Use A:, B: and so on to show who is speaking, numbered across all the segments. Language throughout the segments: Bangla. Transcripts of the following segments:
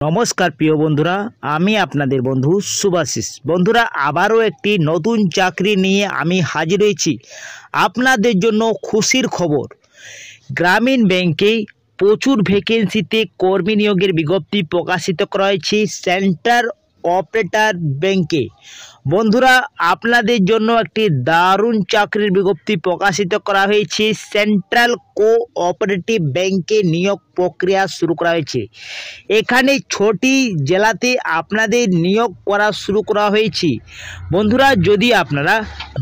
A: নমস্কার প্রিয় বন্ধুরা, আমি আপনাদের বন্ধু শুভাশিস। বন্ধুরা, আবারও একটি নতুন চাকরি নিয়ে আমি হাজির হয়েছি আপনাদের জন্য। খুশির খবর, গ্রামীণ ব্যাংকে প্রচুর ভ্যাকেন্সিতে কর্মী নিয়োগের বিজ্ঞপ্তি প্রকাশিত করা হয়েছে সেন্টার অপারেটর ব্যাংকে। বন্ধুরা, আপনাদের জন্য একটি দারুণ চাকরির বিজ্ঞপ্তি প্রকাশিত করা হয়েছে। সেন্ট্রাল কোঅপারেটিভ ব্যাংকে নিয়োগ প্রক্রিয়া শুরু করা হয়েছে। এখানে 6টি জেলাতে আপনাদের নিয়োগ করা শুরু করা হয়েছে। বন্ধুরা, যদি আপনারা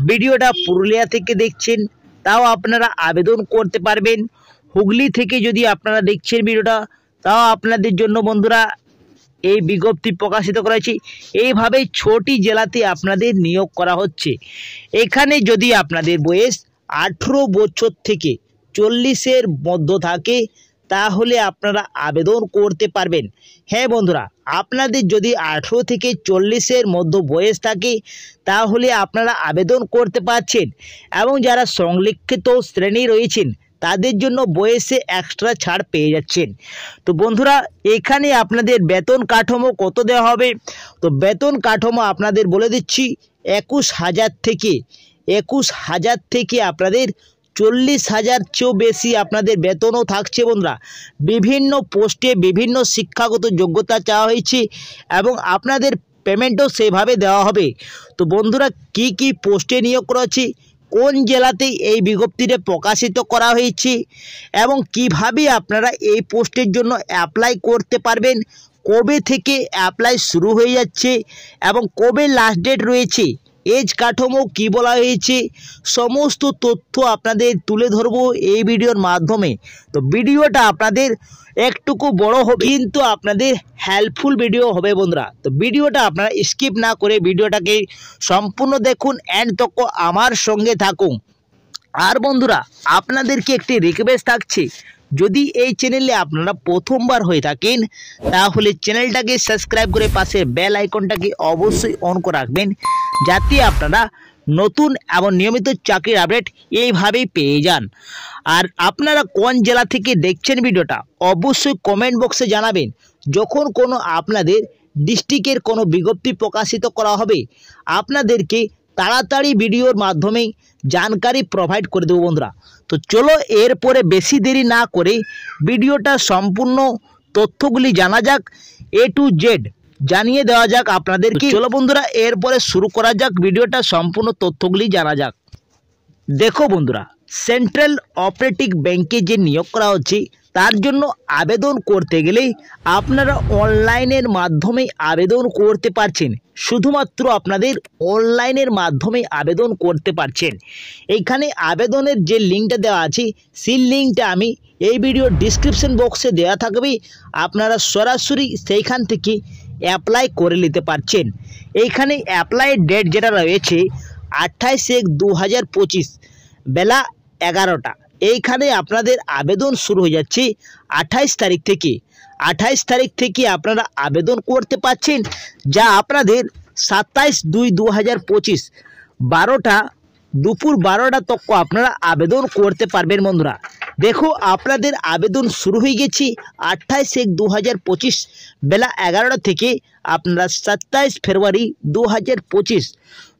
A: ভিডিওটা পুরুলিয়া থেকে দেখছেন তাও আপনারা আবেদন করতে পারবেন। হুগলি থেকে যদি আপনারা দেখছেন ভিডিওটা তাও আপনাদের জন্য বন্ধুরা এই বিজ্ঞপ্তি প্রকাশিত করা হয়েছে। এইভাবে 6টি জেলাতে আপনাদের নিয়োগ করা হচ্ছে। এখানে যদি আপনাদের বয়স 18 বছর থেকে 40-এর মধ্যে থাকে তাহলে আপনারা আবেদন করতে পারবেন। হ্যাঁ বন্ধুরা, আপনাদের যদি 18 থেকে 40-এর মধ্যে বয়স থাকে তাহলে আপনারা আবেদন করতে পারছেন। এবং যারা সংরক্ষিত শ্রেণী রয়েছেন তাদের জন্য বয়সে এক্সট্রা ছাড় পেয়ে যাচ্ছেন। তো বন্ধুরা, এখানে আপনাদের বেতন কাঠামো কত দেওয়া হবে, তো বেতন কাঠামো আপনাদের বলে দিচ্ছি। 21,000 থেকে আপনাদের 40,000 চেয়েও বেশি আপনাদের বেতনও থাকছে। বন্ধুরা, বিভিন্ন পোস্টে বিভিন্ন শিক্ষাগত যোগ্যতা চাওয়া হয়েছে এবং আপনাদের পেমেন্টও সেভাবে দেওয়া হবে। তো বন্ধুরা, কি কি পোস্টে নিয়োগ করা হচ্ছে, কোন জেলাতে এই বিজ্ঞপ্তিটা প্রকাশিত করা হয়েছে এবং কিভাবে আপনারা এই পোস্টের জন্য অ্যাপ্লাই করতে পারবেন, কবে থেকে অ্যাপ্লাই শুরু হয়ে যাচ্ছে এবং কবে লাস্ট ডেট রয়েছে, এজ কাঠামো কি বলা হয়েছে, সমস্ত তথ্য আপনাদের তুলে ধরবো এই ভিডিওর মাধ্যমে। তো ভিডিওটা আপনাদের একটুকু বড় হবে কিন্তু আপনাদের হেল্পফুল ভিডিও হবে বন্ধুরা। তো ভিডিওটা আপনারা স্কিপ না করে ভিডিওটাকে সম্পূর্ণ দেখুন, এন্ড তক আমার সঙ্গে থাকুন। আর বন্ধুরা, আপনাদেরকে একটি রিকোয়েস্ট থাকছে, যদি এই চ্যানেলে আপনারা প্রথমবার হয়ে থাকেন তাহলে চ্যানেলটাকে সাবস্ক্রাইব করে পাশে বেল আইকনটাকে অবশ্যই অন করে রাখবেন, যাতে আপনারা নতুন এবং নিয়মিত চাকরির আপডেট এইভাবেই পেয়ে যান। আর আপনারা কোন জেলা থেকে দেখছেন ভিডিওটা অবশ্যই কমেন্ট বক্সে জানাবেন। যখন কোনো আপনাদের ডিস্ট্রিক্টের কোনো বিজ্ঞপ্তি প্রকাশিত করা হবে আপনাদেরকে তাড়াতাড়ি ভিডিওর মাধ্যমেই জানকারি প্রোভাইড করে দেবো বন্ধুরা। তো চলো, এরপরে বেশি দেরি না করে ভিডিওটা সম্পূর্ণ তথ্যগুলি জানা যাক, A to Z জানিয়ে দেওয়া যাক আপনাদেরকে। চলো বন্ধুরা, এরপরে শুরু করা যাক, ভিডিওটা সম্পূর্ণ তথ্যগুলি জানা যাক। দেখো বন্ধুরা, সেন্ট্রাল অপারেটিভ ব্যাংকে যে নিয়োগ করা হচ্ছে তার জন্য আবেদন করতে গেলে আপনারা অনলাইনের মাধ্যমে আবেদন করতে পারছেন। শুধুমাত্র আপনাদের অনলাইনের মাধ্যমে আবেদন করতে পারছেন। এইখানে আবেদনের যে লিঙ্কটা দেওয়া আছে সেই লিঙ্কটা আমি এই ভিডিওর ডিসক্রিপশন বক্সে দেওয়া থাকবে, আপনারা সরাসরি সেইখান থেকে অ্যাপ্লাই করে নিতে পারছেন। এইখানে অ্যাপ্লাইয়ের ডেট যেটা রয়েছে 28/1/2025 বেলা 11টা। এইখানে আপনাদের আবেদন শুরু হয়ে যাচ্ছে 28 তারিখ থেকে। 28 তারিখ থেকে আপনারা আবেদন করতে পারছেন, যা আপনাদের 27/2/2025 দুপুর 12টা তক আপনারা আবেদন করতে পারবেন। বন্ধুরা দেখো, আপনাদের আবেদন শুরু হয়ে গেছে 28/1/2025 বেলা 11টা থেকে। আপনারা 27 ফেব্রুয়ারি 2025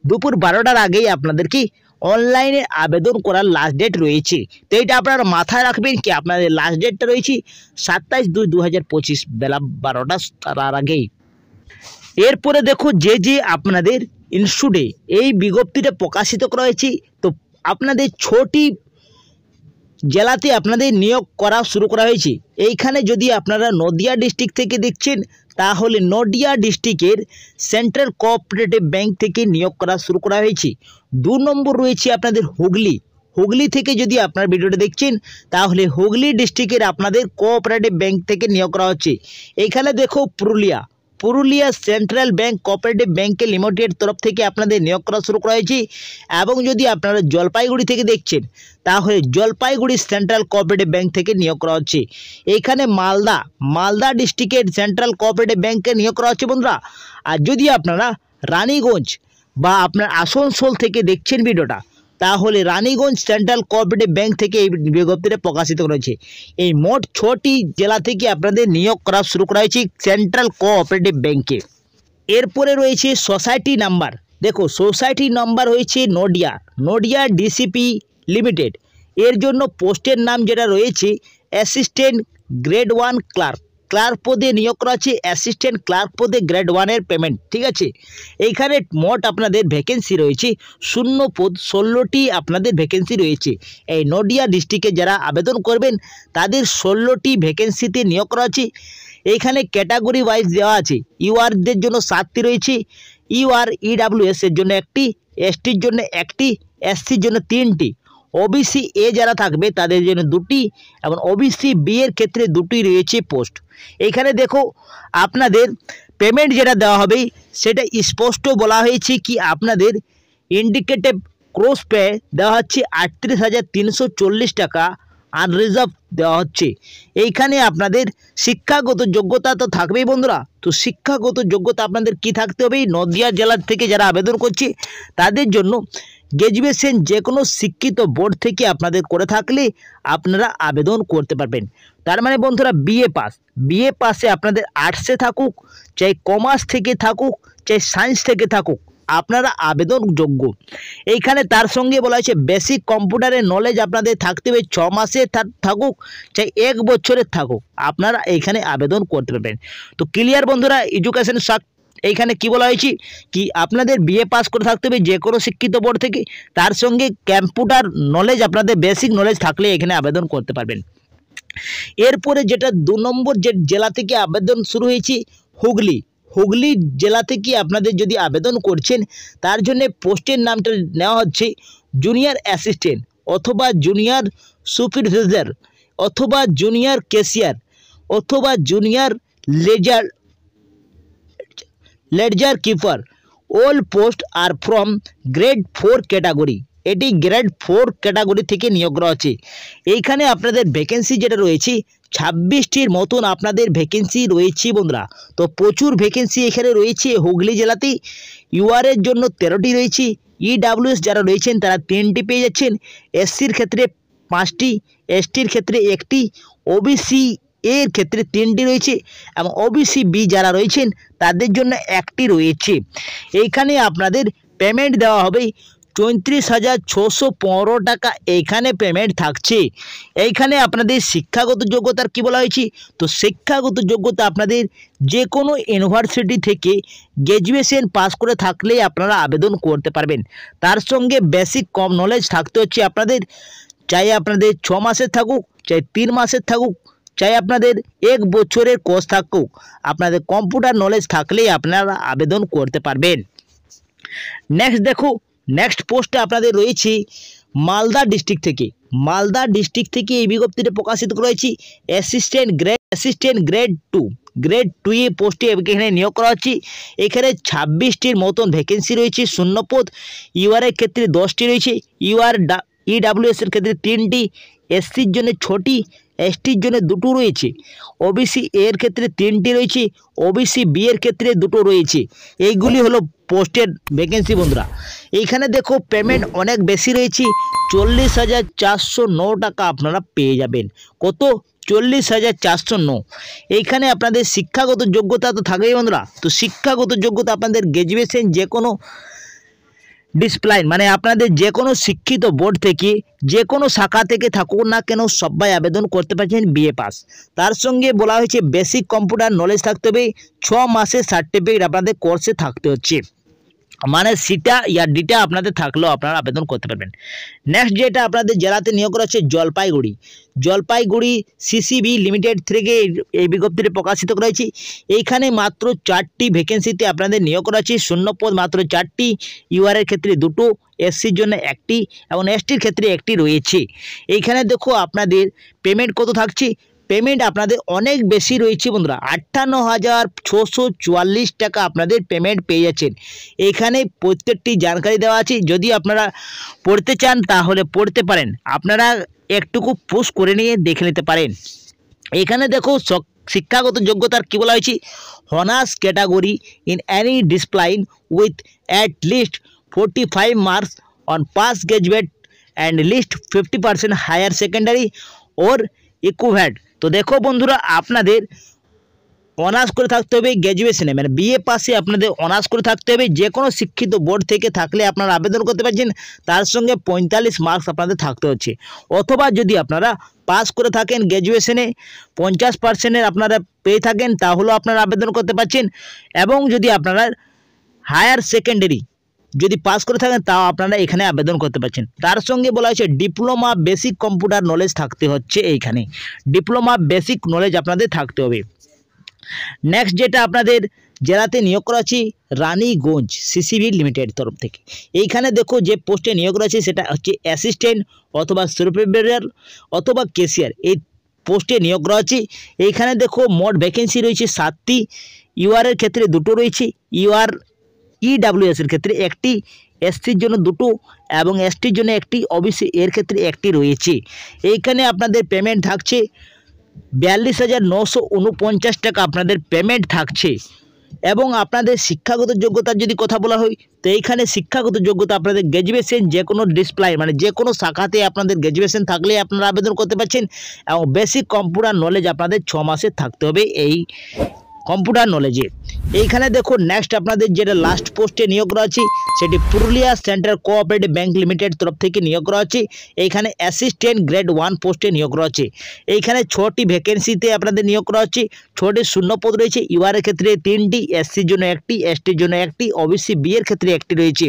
A: দুপুর 12টার আগেই আপনাদেরকে অনলাইনে আবেদন করার লাস্ট ডেট রয়েছে। তো এটা আপনারা মাথায় রাখবেন কি আপনাদের লাস্ট ডেটটা রয়েছে 27/2/2025 বেলা 12টা তার আগেই। এরপরে দেখো, যে আপনাদের ইনস্টিটিউটে এই বিজ্ঞপ্তিটা প্রকাশিত করা হয়েছে, তো আপনাদের 6টি জেলাতে আপনাদের নিয়োগ করা শুরু করা হয়েছে। এইখানে যদি আপনারা নদিয়া ডিস্ট্রিক্ট থেকে দেখছেন তাহলে নদিয়া ডিস্ট্রিক্টের সেন্ট্রাল কোঅপারেটিভ ব্যাংক থেকে নিয়োগ করা শুরু করা হয়েছে। 2 নম্বর রয়েছে আপনাদের হুগলি থেকে যদি আপনার ভিডিওটা দেখছেন তাহলে হুগলি ডিস্ট্রিক্টের আপনাদের কোঅপারেটিভ ব্যাংক থেকে নিয়োগ করা হচ্ছে। এইখানে দেখো, পুরুলিয়া সেন্ট্রাল ব্যাংক কোঅপারেটিভ ব্যাংকের লিমিটেড তরফ থেকে আপনাদের নিয়োগ করা শুরু করা হয়েছে। এবং যদি আপনারা জলপাইগুড়ি থেকে দেখছেন তাহলে জলপাইগুড়ি সেন্ট্রাল কোঅপারেটিভ ব্যাংক থেকে নিয়োগ করা হচ্ছে। এইখানে মালদা ডিস্ট্রিক্টের সেন্ট্রাল কোঅপারেটিভ ব্যাংকে নিয়োগ করা হচ্ছে বন্ধুরা। আর যদি আপনারা রানীগঞ্জ বা আপনার আসানসোল থেকে দেখছেন ভিডিওটা তাহলে রানীগঞ্জ সেন্ট্রাল কোঅপারেটিভ ব্যাংক থেকে এই বিজ্ঞপ্তিটা প্রকাশিত করেছে। এই মোট 6টি জেলা থেকে আপনাদের নিয়োগ করা শুরু করা হয়েছে সেন্ট্রাল কোঅপারেটিভ ব্যাংকে। এরপরে রয়েছে সোসাইটি নাম্বার। দেখো সোসাইটি নাম্বার হয়েছে নডিয়া ডিসিপি লিমিটেড। এর জন্য পোস্টের নাম যেটা রয়েছে অ্যাসিস্ট্যান্ট গ্রেড 1 ক্লার্ক পদে নিয়োগ করা আছে। অ্যাসিস্ট্যান্ট ক্লার্ক পদে গ্রেড 1-এর পেমেন্ট, ঠিক আছে। এইখানে মোট আপনাদের ভ্যাকেন্সি রয়েছে শূন্য পদ 16টি আপনাদের ভ্যাকেন্সি রয়েছে। এই নডিয়া ডিস্ট্রিক্টে যারা আবেদন করবেন তাদের 16টি ভ্যাকেন্সিতে নিয়োগ করা আছে। এইখানে ক্যাটাগরি ওয়াইজ দেওয়া আছে। ইউআরদের জন্য 7টি রয়েছে, ইডাব্লিউএস এর জন্য 1টি, এসটির জন্য 1টি, এসসির জন্য 3টি, ওবিসি এ যারা থাকবে তাদের জন্য 2টি এবং ওবিসি বি এর ক্ষেত্রে 2টি রয়েছে পোস্ট। এইখানে দেখো আপনাদের পেমেন্ট যেটা দেওয়া হবে সেটা স্পষ্ট বলা হয়েছে কি আপনাদের ইন্ডিকেটিভ ক্রস পে দেওয়া হচ্ছে 38,340 টাকা, আনরিজার্ভ দেওয়া হচ্ছে। এইখানে আপনাদের শিক্ষাগত যোগ্যতা তো থাকবেই বন্ধুরা। তো শিক্ষাগত যোগ্যতা আপনাদের কি থাকতে হবে, নদিয়া জেলার থেকে যারা আবেদন করছে তাদের জন্য গ্র্যাজুয়েশন যে কোনো শিক্ষিত বোর্ড থেকে আপনাদের করে থাকলে আপনারা আবেদন করতে পারবেন। তার মানে বন্ধুরা বিএ পাসে আপনাদের আর্টসে থাকুক, চাই কমার্স থেকে থাকুক, চাই সায়েন্স থেকে থাকুক, আপনারা আবেদনযোগ্য। এইখানে তার সঙ্গে বলা হয়েছে বেসিক কম্পিউটারের নলেজ আপনাদের থাকতে হবে, 6 মাসে থাকুক চাই 1 বছরের থাকুক, আপনারা এইখানে আবেদন করতে পারবেন। তো ক্লিয়ার বন্ধুরা, এডুকেশন এইখানে কি বলা হয়েছে কি আপনাদের বিএ পাস করে থাকতে হবে যে কোনো শিক্ষিত বোর্ড থেকে, তার সঙ্গে কম্পিউটার নলেজ আপনাদের বেসিক নলেজ থাকলে এখানে আবেদন করতে পারবেন। এরপরে যেটা 2 নম্বর যে জেলা থেকে আবেদন শুরু হয়েছে হুগলি জেলা থেকে আপনাদের যদি আবেদন করছেন তার জন্য পোস্টের নামটা নেওয়া হচ্ছে জুনিয়র অ্যাসিস্ট্যান্ট অথবা জুনিয়র সুপারভাইজার অথবা জুনিয়র ক্যাশিয়ার অথবা junior ledger keeper. All post are from grade 4 category. এটি গ্রেড 4 ক্যাটাগরি থেকে নিয়োগ করা হচ্ছে। এইখানে আপনাদের ভ্যাকেন্সি যেটা রয়েছে 26টির মতন আপনাদের ভ্যাকেন্সি রয়েছে বন্ধুরা। তো প্রচুর ভ্যাকেন্সি এখানে রয়েছে হুগলি জেলাতে। ইউআরের জন্য 13টি রয়েছে, ইডাব্লিউএস যারা রয়েছেন তারা 3টি পেয়ে যাচ্ছেন, এসসির ক্ষেত্রে 5টি, এসটির ক্ষেত্রে 1টি, ওবিসি এর ক্ষেত্রে 3টি রয়েছে এবং ওবিসি বি যারা রয়েছেন তাদের জন্য 1টি রয়েছে। এইখানে আপনাদের পেমেন্ট দেওয়া হবে 34,615 টাকা এইখানে পেমেন্ট থাকছে। এইখানে আপনাদের শিক্ষাগত যোগ্যতার কি বলা হয়েছে, তো শিক্ষাগত যোগ্যতা আপনাদের যে কোনো ইউনিভার্সিটি থেকে গ্র্যাজুয়েশন পাস করে থাকলেই আপনারা আবেদন করতে পারবেন। তার সঙ্গে বেসিক কম নলেজ থাকতে হচ্ছে আপনাদের, চাই আপনাদের 6 মাসের থাকুক, চাই 3 মাসের থাকুক, চাই আপনাদের 1 বছরের কোর্স থাকুক, আপনাদের কম্পিউটার নলেজ থাকলেই আপনারা আবেদন করতে পারবেন। নেক্সট পোস্টে আপনাদের রয়েছে মালদা ডিস্ট্রিক্ট থেকে এই বিজ্ঞপ্তিটা প্রকাশিত করা হয়েছে অ্যাসিস্ট্যান্ট গ্রেড 2 এ পোস্টে এখানে নিয়োগ করা হচ্ছে। এখানে 26টির মতন ভ্যাকেন্সি রয়েছে, শূন্য পদ। ইউআর এর ক্ষেত্রে 10টি রয়েছে, ইডাব্লিউএস এর ক্ষেত্রে 3টি, এসসির জন্য 6টি, এসটির জন্য 2টো রয়েছে, ওবিসি এর ক্ষেত্রে 3টি রয়েছে, ওবিসি বি এর ক্ষেত্রে 2টো রয়েছে। এইগুলি হলো পোস্টের ভ্যাকেন্সি বন্ধুরা। এইখানে দেখো পেমেন্ট অনেক বেশি রয়েছে, 40,409 টাকা আপনারা পেয়ে যাবেন। কত? 40,409। এইখানে আপনাদের শিক্ষাগত যোগ্যতা তো থাকবেই বন্ধুরা। তো শিক্ষাগত যোগ্যতা আপনাদের গ্র্যাজুয়েশন যে কোনো ডিসিপ্লিন মানে আপনাদের যে কোনো শিক্ষিত বোর্ড থেকে যে কোনো শাখা থেকে থাকুক না কেন সবাই আবেদন করতে পারছেন বিএ পাস। তার সঙ্গে বলা হয়েছে বেসিক কম্পিউটার নলেজ থাকতে হবে, 6 মাসের সার্টিফিকেট আপনাদের কোর্সে থাকতে হচ্ছে, মানে সিটা ইয়া ডিটা আপনাদের থাকলেও আপনারা আবেদন করতে পারবেন। নেক্সট যেটা আপনাদের জেলাতে নিয়োগ করা হচ্ছে জলপাইগুড়ি সিসিবি লিমিটেড থেকে এই বিজ্ঞপ্তিটি প্রকাশিত করা হয়েছে। এইখানে মাত্র 4টি ভ্যাকেন্সিতে আপনাদের নিয়োগ করা হচ্ছে, শূন্য পদ মাত্র 4টি, ইউআর এর ক্ষেত্রে 2টো, এসসির জন্য 1টি এবং এসটির ক্ষেত্রে 1টি রয়েছে। এইখানে দেখো আপনাদের পেমেন্ট কত থাকছে, পেমেন্ট আপনাদের অনেক বেশি রয়েছে বন্ধুরা, 58,644 টাকা আপনাদের পেমেন্ট পেয়ে যাচ্ছেন। এখানে প্রত্যেকটি জানকারি দেওয়া আছে, যদি আপনারা পড়তে চান তাহলে পড়তে পারেন, আপনারা একটুকু পুশ করে নিয়ে দেখে নিতে পারেন। এখানে দেখো শিক্ষাগত যোগ্যতার কি বলা হয়েছে, honours category in any discipline with at least 45 marks on pass graduate and least 50% higher secondary or equivalent। তো দেখো বন্ধুরা, আপনাদের অনার্স করে থাকতে হবে গ্র্যাজুয়েশনে, মানে বিএ পাশে আপনাদের অনার্স করে থাকতে হবে। যে কোনো শিক্ষিত বোর্ড থেকে থাকলে আপনারা আবেদন করতে পারছেন, তার সঙ্গে 45 মার্কস আপনাদের থাকতে হচ্ছে। অথবা যদি আপনারা পাস করে থাকেন গ্র্যাজুয়েশনে 50%-এর আপনারা পেয়ে থাকেন, তাহলেও আপনারা আবেদন করতে পারছেন। এবং যদি আপনারা হায়ার সেকেন্ডারি যদি পাস করে থাকেন, তাও আপনারা এখানে আবেদন করতে পারছেন। তার সঙ্গে বলা হয়েছে ডিপ্লোমা বেসিক কম্পিউটার নলেজ থাকতে হচ্ছে। এইখানে ডিপ্লোমা বেসিক নলেজ আপনাদের থাকতে হবে। নেক্সট যেটা আপনাদের জেলাতে নিয়োগ করা আছে রানীগঞ্জ সিসিবি লিমিটেড তরফ থেকে। এইখানে দেখো যে পোস্টে নিয়োগ করা আছে সেটা হচ্ছে অ্যাসিস্ট্যান্ট অথবা সুপারভাইজার অথবা ক্যাশিয়ার, এই পোস্টে নিয়োগ করা আছে। এইখানে দেখো মোট ভ্যাকেন্সি রয়েছে 7টি। ইউআর এর ক্ষেত্রে 2টো রয়েছে, ইডাব্লিউএস এর ক্ষেত্রে 1টি, এসসির জন্য 2টো এবং এসটির জন্য 1টি, ওবিসি এর ক্ষেত্রে 1টি রয়েছে। এইখানে আপনাদের পেমেন্ট থাকছে 42,949 টাকা আপনাদের পেমেন্ট থাকছে। এবং আপনাদের শিক্ষাগত যোগ্যতার যদি কথা বলা হয়, তো এইখানে শিক্ষাগত যোগ্যতা আপনাদের গ্র্যাজুয়েশন, যে কোনো ডিসিপ্লিন মানে যে কোনো শাখাতে আপনাদের গ্র্যাজুয়েশন থাকলে আপনারা আবেদন করতে পারছেন। এবং বেসিক কম্পিউটার নলেজ আপনাদের 6 মাসে থাকতে হবে এই কম্পিউটার নলেজে। এইখানে দেখো নেক্সট আপনাদের যেটা লাস্ট পোস্টে নিয়োগ করা আছে সেটি Purulia central cooperative bank limited তরফ থেকে নিয়োগ করা আছে। এইখানে অ্যাসিস্ট্যান্ট গ্রেড 1 পোস্টে নিয়োগ করা আছে। এইখানে 6টি ভ্যাকেন্সিতে আপনাদের নিয়োগ করা হচ্ছে, 6টি শূন্যপদ রয়েছে। ইউআর এর ক্ষেত্রে 3টি, এসসির জন্য 1টি, এসটির জন্য 1টি, ওবিসি বি এর ক্ষেত্রে 1টি রয়েছে।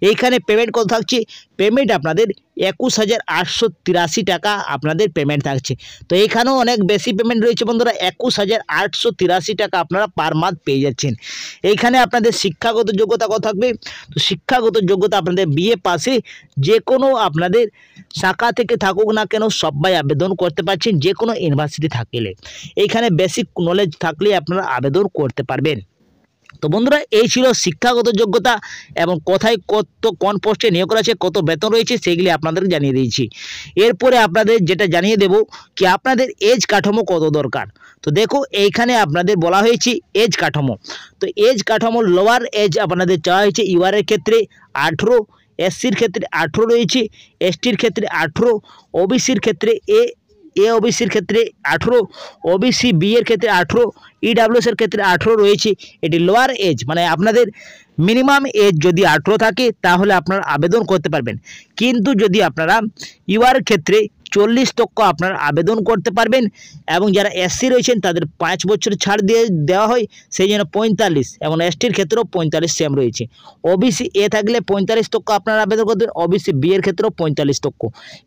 A: এইখানে পেমেন্ট কত থাকছে? পেমেন্ট আপনাদের 21,883 টাকা আপনাদের পেমেন্ট থাকছে। তো এইখানেও অনেক বেশি পেমেন্ট রয়েছে বন্ধুরা, 21,883 টাকা আপনারা পার মান্থ পেয়ে যাচ্ছেন। এইখানে আপনাদের শিক্ষাগত যোগ্যতা কত থাকবে? তো শিক্ষাগত যোগ্যতা আপনাদের বিএ পাশে যে কোনো আপনাদের শাখা থেকে থাকুক না কেন সবাই আবেদন করতে পারছেন, যে কোনো ইউনিভার্সিটি থাকলে। এইখানে বেসিক নলেজ থাকলে আপনারা আবেদন করতে পারবেন। তো বন্ধুরা, এই ছিল শিক্ষাগত যোগ্যতা এবং কোথায় কোন পোস্টে নিয়োগ করা আছে, কত বেতন রয়েছে সেগুলি আপনাদের জানিয়ে দিয়েছি। এরপরে আপনাদের যেটা জানিয়ে দেব কি আপনাদের এজ কাঠামো কত দরকার। তো দেখো এইখানে আপনাদের বলা হয়েছে এজ কাঠামো। তো এজ কাঠামো লোয়ার এজ আপনাদের চাওয়া হয়েছে ইউআর এর ক্ষেত্রে 18, এসসির ক্ষেত্রে 18 রয়েছে, এসটির ক্ষেত্রে 18, ওবিসির ক্ষেত্রে ওবিসির ক্ষেত্রে 18, ওবিসি বি এর ক্ষেত্রে 18, ইডাব্লিউএস এর ক্ষেত্রে 18 রয়েছে। এটি লোয়ার এজ, মানে আপনাদের মিনিমাম এজ যদি 18 থাকে তাহলে আপনারা আবেদন করতে পারবেন। কিন্তু যদি আপনারা ইউআর ক্ষেত্রে 40 তক আপনারা আবেদন করতে পারবেন। এবং যারা এসসি রয়েছেন তাদের 5 বছর ছাড় দেওয়া হয়, সেই জন্য 45, এবং এসটির ক্ষেত্রেও 45 সেম রয়েছে। ওবিসি এ থাকলে 45 তক আপনারা আবেদন করতে, ওবিসি বি এর ক্ষেত্রেও 45 তক।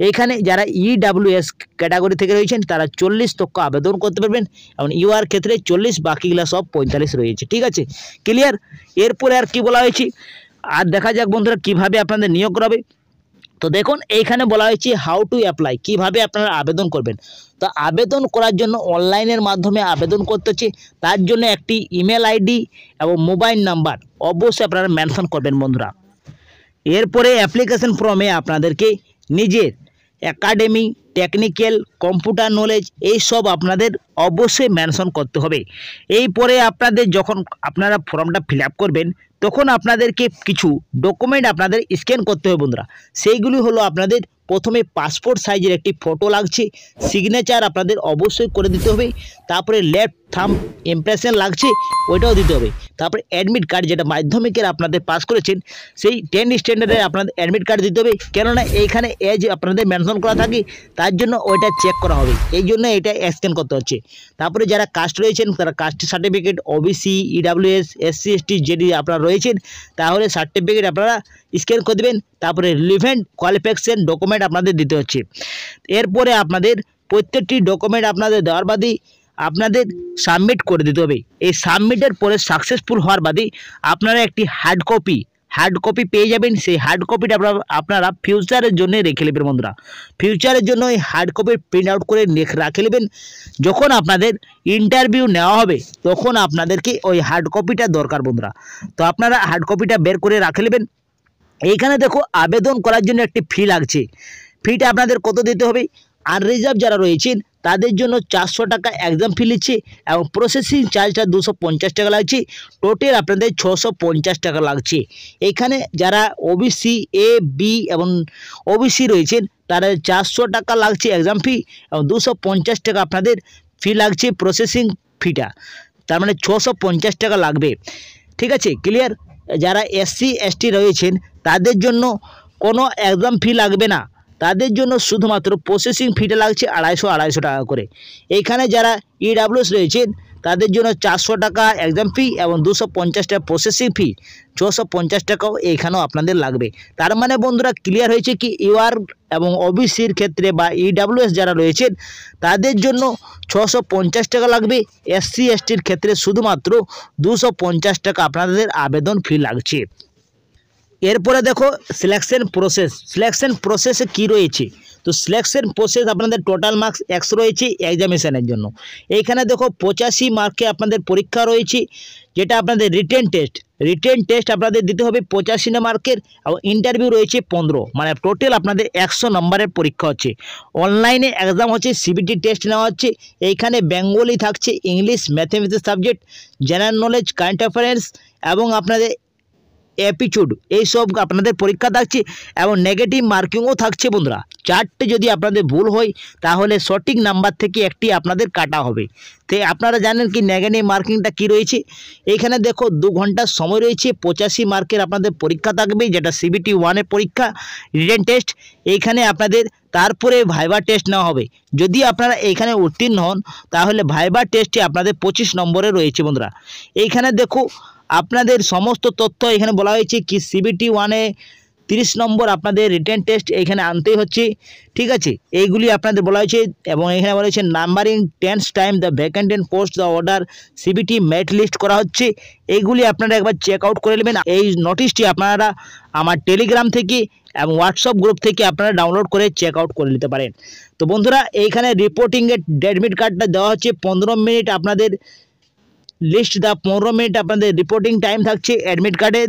A: এইখানে যারা ইডাব্লিউএস ক্যাটাগরি থেকে রয়েছেন তারা 40 তক আবেদন করতে পারবেন, এবং ইউআর ক্ষেত্রে 40, বাকিগুলা সব 45 রয়েছে। ঠিক আছে, ক্লিয়ার? এরপরে আর কি বলা হয়েছে আর দেখা যাক বন্ধুরা কিভাবে আপনাদের নিয়োগ করাবে। তো দেখুন এইখানে বলা হয়েছে হাউ টু অ্যাপ্লাই, কীভাবে আপনারা আবেদন করবেন। তো আবেদন করার জন্য অনলাইনের মাধ্যমে আবেদন করতে হচ্ছে, তার জন্য একটি ইমেল আইডি এবং মোবাইল নাম্বার অবশ্যই আপনারা মেনশন করবেন বন্ধুরা। এরপরে অ্যাপ্লিকেশন ফর্মে আপনাদেরকে নিজের একাডেমি, টেকনিক্যাল, কম্পিউটার নলেজ এই সব আপনাদের অবশ্যই মেনশন করতে হবে। এই পরে আপনাদের যখন আপনারা ফর্মটা ফিল আপ করবেন তখন আপনাদেরকে কিছু ডকুমেন্ট আপনাদের স্ক্যান করতে হবে বন্ধুরা। সেইগুলি হলো আপনাদের প্রথমে পাসপোর্ট সাইজের একটি ফটো লাগছে, সিগনেচার আপনাদের অবশ্যই করে দিতে হবে। তারপরে লেফট থাম্ব ইমপ্রেশন লাগছে, ওইটাও দিতে হবে। তারপরে অ্যাডমিট কার্ড, যেটা মাধ্যমিকের আপনাদের পাস করেছেন সেই 10 স্ট্যান্ডার্ডের আপনাদের অ্যাডমিট কার্ড দিতে হবে। কেননা এইখানে এজ আপনাদের মেনশন করা থাকে, তার জন্য ওইটা চেক করা হবে, এই জন্য এটা স্ক্যান করতে হচ্ছে। তারপরে যারা কাস্ট রয়েছেন তারা caste certificate, OBC, EWS, SC, ST যদি আপনারা রয়েছেন তাহলে সার্টিফিকেট আপনারা স্ক্যান করে দেবেন। তারপরে রিলেভেন্ট কোয়ালিফিকেশন ডকুমেন্ট আপনাদের দিতে হচ্ছে। এরপরে আপনাদের প্রত্যেকটি ডকুমেন্ট আপনাদের দেওয়ার বাদে আপনাদের সাবমিট করে দিতে হবে। এই সাবমিটের পরে সাকসেসফুল হওয়ার বাদে আপনারা একটি হার্ড কপি পেয়ে যাবেন। সেই হার্ড কপিটা আপনারা ফিউচারের জন্য রেখে নেবেন বন্ধুরা। ফিউচারের জন্য এই হার্ড কপি প্রিন্ট আউট করে রেখে নেবেন। যখন আপনাদের ইন্টারভিউ নেওয়া হবে তখন আপনাদেরকে ওই হার্ড কপিটা দরকার বন্ধুরা। তো আপনারা হার্ড কপিটা বের করে রাখে নেবেন। এইখানে দেখো আবেদন করার জন্য একটি ফি লাগছে। ফিটা আপনাদের কত দিতে হবে? আনরিজার্ভ যারা রয়েছেন তাদের জন্য 400 টাকা এক্সাম ফি নিচ্ছে এবং প্রসেসিং চার্জটা 250 টাকা লাগছে। টোটাল আপনাদের 650 টাকা লাগছে। এখানে যারা ওবিসি এ বি এবং ওবিসি রয়েছেন তাদের 400 টাকা লাগছে এক্সাম ফি এবং 250 টাকা আপনাদের ফি লাগছে প্রসেসিং ফিটা, তার মানে 650 টাকা লাগবে। ঠিক আছে, ক্লিয়ার? যারা এসসি এসটি রয়েছেন তাদের জন্য কোনো এক্সাম ফি লাগবে না, তাদের জন্য শুধুমাত্র প্রসেসিং ফিটা লাগছে 250 টাকা করে। এইখানে যারা ইডাব্লিউএস রয়েছেন তাদের জন্য 400 টাকা এক্সাম ফি এবং 250 টাকা প্রসেসিং ফি, 650 টাকাও এইখানেও আপনাদের লাগবে। তার মানে বন্ধুরা ক্লিয়ার হয়েছে কি ইউআর এবং ওবিসির ক্ষেত্রে বা ইডাব্লিউএস যারা রয়েছেন তাদের জন্য 650 টাকা লাগবে, এসসি এসটির ক্ষেত্রে শুধুমাত্র 250 টাকা আপনাদের আবেদন ফি লাগছে। এরপরে দেখো সিলেকশন প্রসেসে কি রয়েছে। তো সিলেকশন প্রসেস আপনাদের টোটাল মার্কস 100 রয়েছে এক্সামিনেশনের জন্য। এইখানে দেখো 85 মার্কে আপনাদের পরীক্ষা রয়েছে, যেটা আপনাদের রিটেন টেস্ট আপনাদের দিতে হবে 85 মার্কের এবং ইন্টারভিউ রয়েছে 15, মানে টোটাল আপনাদের 100 নম্বরের পরীক্ষা হচ্ছে। অনলাইনে এক্সাম হচ্ছে, সিবিটি টেস্ট নেওয়া হচ্ছে। এইখানে বেঙ্গলি থাকছে, English, mathematics subject, general knowledge, current affairs এবং আপনাদের অ্যাপিটিউড, এইসব আপনাদের পরীক্ষা থাকছে এবং নেগেটিভ মার্কিংও থাকছে বন্ধুরা। 4টে যদি আপনাদের ভুল হয় তাহলে সঠিক নাম্বার থেকে একটি আপনাদের কাটা হবে। তো আপনারা জানেন কি নেগেটিভ মার্কিংটা কি রয়েছে। এইখানে দেখো 2 ঘন্টার সময় রয়েছে, 85 মার্কের আপনাদের পরীক্ষা থাকবে, যেটা সিবিটি 1-এর পরীক্ষা রিটেন টেস্ট। এইখানে আপনাদের তারপরে ভাইবা টেস্ট নেওয়া হবে। যদি আপনারা এইখানে উত্তীর্ণ হন তাহলে ভাইবা টেস্টে আপনাদের 25 নম্বরে রয়েছে বন্ধুরা। এইখানে দেখো আপনাদের সমস্ত তথ্য এখানে বলা হয়েছে কি সিবিটি 1-এ 30 নম্বর আপনাদের রিটেন টেস্ট এখানে আনতেই হচ্ছে। ঠিক আছে, এইগুলি আপনাদের বলা হয়েছে এবং এখানে বলা হয়েছে numbering tense time the vacant and post the order CBT merit list করা হচ্ছে। এইগুলি আপনারা একবার চেক আউট করে নেবেন। এই নোটিশটি আপনারা আমার টেলিগ্রাম থেকে এবং হোয়াটসঅ্যাপ গ্রুপ থেকে আপনারা ডাউনলোড করে চেক আউট করে নিতে পারেন। তো বন্ধুরা এইখানে রিপোর্টিংয়ের অ্যাডমিট কার্ডটা দেওয়া হচ্ছে 15 মিনিট আপনাদের লিস্ট দা 15 মিনিট আপনাদের রিপোর্টিং টাইম থাকছে অ্যাডমিট কার্ডে।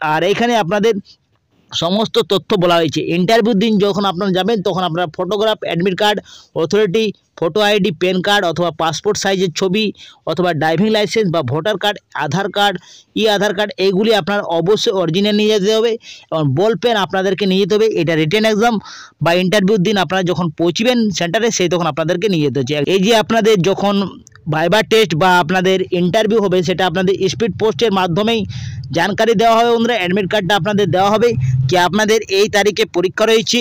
A: আর এখানে আপনাদের সমস্ত তথ্য বলা হয়েছে। ইন্টারভিউ দিন যখন আপনারা যাবেন তখন আপনারা photograph, admit card, authority, photo ID, pan card অথবা পাসপোর্ট সাইজের ছবি অথবা ড্রাইভিং লাইসেন্স বা ভোটার কার্ড, আধার কার্ড, আধার কার্ড, এইগুলি আপনার অবশ্যই অরিজিনাল নিয়ে যেতে হবে এবং বল পেন আপনাদেরকে নিয়ে যেতে হবে। এটা রিটেন এক্সাম বা ইন্টারভিউর দিন আপনারা যখন পৌঁছবেন সেন্টারে সেই তখন আপনাদেরকে নিয়ে যেতে হচ্ছে। এই যে আপনাদের যখন ভাইবা টেস্ট বা আপনাদের ইন্টারভিউ হবে সেটা আপনাদের স্পিড পোস্টের মাধ্যমেই জানকারি দেওয়া হবে বন্ধুরা। অ্যাডমিট কার্ডটা আপনাদের দেওয়া হবে কি আপনাদের এই তারিখে পরীক্ষা রয়েছে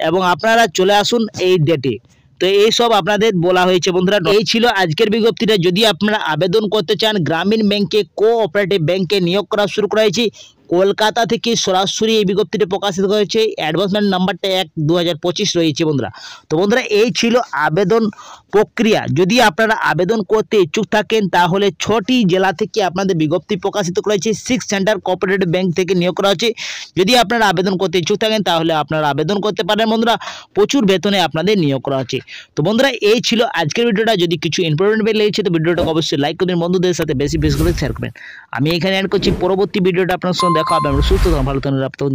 A: এবং আপনারা চলে আসুন এই ডেটে। তো এই সব আপনাদের বলা হয়েছে বন্ধুরা। এই ছিল আজকের বিজ্ঞপ্তিটা। যদি আপনারা আবেদন করতে চান গ্রামীণ ব্যাংকে, কোঅপারেটিভ ব্যাংকে নিয়োগ করা শুরু করা হয়েছে। কলকাতা থেকে সরাসরি এই বিজ্ঞপ্তিটি প্রকাশিত হয়েছে। অ্যাডভান্সমেন্ট নাম্বারটা 1/2025 রয়েছে বন্ধুরা। তো বন্ধুরা এই ছিল আবেদন প্রক্রিয়া। যদি আপনারা আবেদন করতে ইচ্ছুক থাকেন তাহলে 6টি জেলা থেকে আপনাদের বিজ্ঞপ্তি প্রকাশিত করা হয়েছে। 6 সেন্টার কোঅপারেটিভ ব্যাংক থেকে নিয়োগ করা হচ্ছে। যদি আপনারা আবেদন করতে ইচ্ছুক থাকেন তাহলে আপনারা আবেদন করতে পারেন বন্ধুরা। প্রচুর বেতনে আপনাদের নিয়োগ করা হচ্ছে। তো বন্ধুরা এই ছিল আজকের ভিডিওটা। যদি কিছু ইম্পর্টেন্ট লেগেছে তো ভিডিওটাকে অবশ্যই লাইক করবেন, বন্ধুদের সাথে বেশি করে শেয়ার করবেন। আমি এখানে অ্যাড করছি পরবর্তী ভিডিওটা আপনার সঙ্গে দেখা হবে। আমরা সুস্থ থাকুন, ভালো থাকুন।